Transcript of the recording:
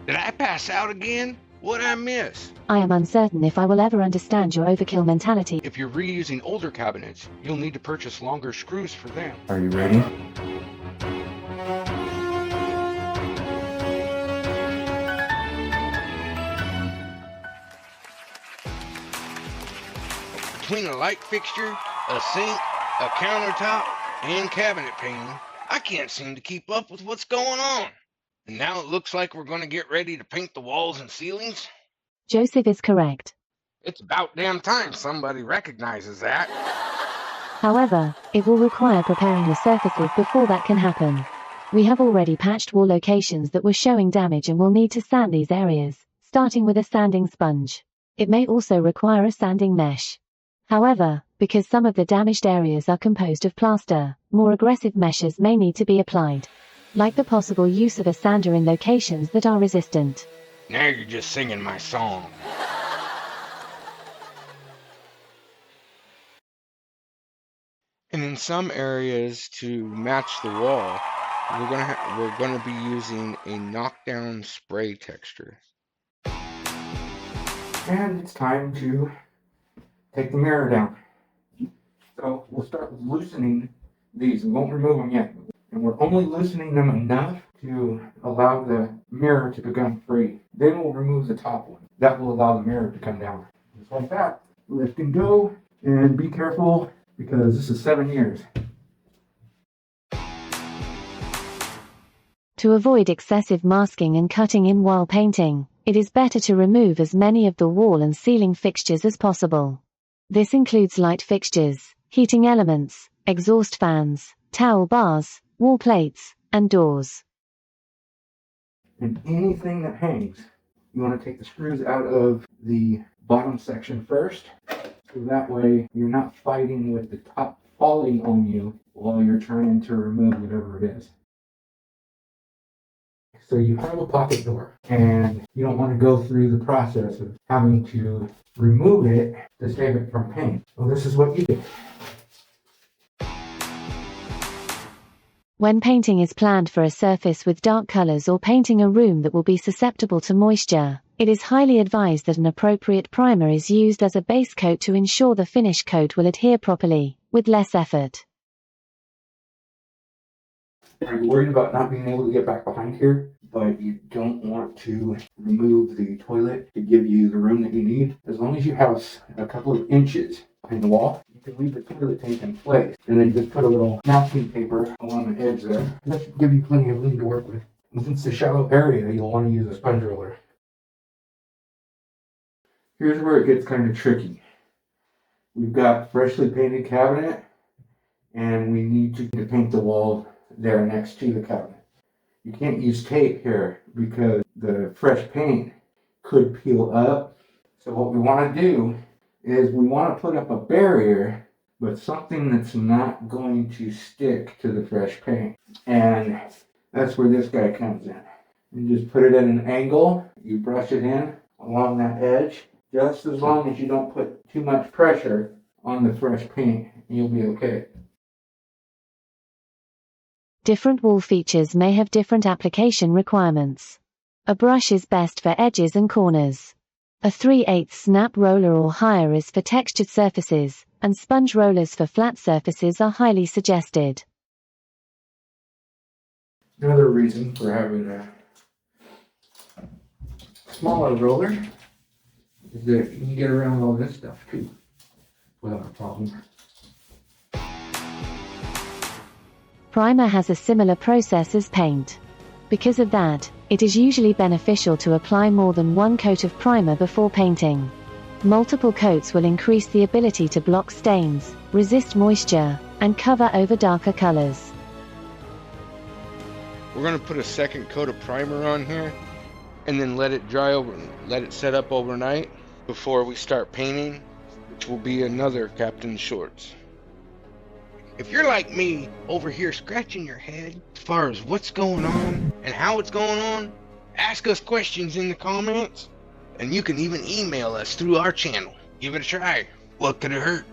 Did I pass out again? What'd I miss? I am uncertain if I will ever understand your overkill mentality. If you're reusing older cabinets, you'll need to purchase longer screws for them. Are you ready? Between a light fixture, a sink, a countertop, and cabinet painting, I can't seem to keep up with what's going on. And now it looks like we're going to get ready to paint the walls and ceilings. Joseph is correct. It's about damn time somebody recognizes that. However, it will require preparing the surfaces before that can happen. We have already patched wall locations that were showing damage and will need to sand these areas, starting with a sanding sponge. It may also require a sanding mesh. However, because some of the damaged areas are composed of plaster, more aggressive meshes may need to be applied, like the possible use of a sander in locations that are resistant. Now you're just singing my song. And in some areas to match the wall, we're gonna be using a knockdown spray texture. And it's time to take the mirror down. So we'll start with loosening these. We won't remove them yet. And we're only loosening them enough to allow the mirror to become free. Then we'll remove the top one. That will allow the mirror to come down. Just like that. Lift and go. And be careful because this is 7 years. To avoid excessive masking and cutting in while painting, it is better to remove as many of the wall and ceiling fixtures as possible. This includes light fixtures, heating elements, exhaust fans, towel bars, wall plates, and doors. And anything that hangs, you want to take the screws out of the bottom section first, so that way you're not fighting with the top falling on you while you're trying to remove whatever it is. So you have a pocket door, and you don't want to go through the process of having to remove it to save it from paint. Well, this is what you do. When painting is planned for a surface with dark colors or painting a room that will be susceptible to moisture, it is highly advised that an appropriate primer is used as a base coat to ensure the finish coat will adhere properly, with less effort. Are you worried about not being able to get back behind here, but you don't want to remove the toilet to give you the room that you need? As long as you have a couple of inches behind the wall, you can leave the toilet tank in place and then just put a little masking paper along the edge there. That should give you plenty of room to work with. And since it's a shallow area, you'll want to use a sponge roller. Here's where it gets kind of tricky. We've got freshly painted cabinet, and we need to paint the wall there next to the cabinet. You can't use tape here because the fresh paint could peel up. So what we want to do is we want to put up a barrier, but something that's not going to stick to the fresh paint. And that's where this guy comes in. You just put it at an angle, you brush it in along that edge, just as long as you don't put too much pressure on the fresh paint, and you'll be okay. Different wall features may have different application requirements. A brush is best for edges and corners. A 3/8 snap roller or higher is for textured surfaces, and sponge rollers for flat surfaces are highly suggested. Another reason for having a smaller roller is that you can get around all this stuff too without a problem. Primer has a similar process as paint. Because of that, it is usually beneficial to apply more than one coat of primer before painting. Multiple coats will increase the ability to block stains, resist moisture, and cover over darker colors. We're gonna put a second coat of primer on here and then let it dry over, let it set up overnight before we start painting, which will be another Captain Shorts. If you're like me, over here scratching your head as far as what's going on and how it's going on, ask us questions in the comments, and you can even email us through our channel. Give it a try. What could it hurt?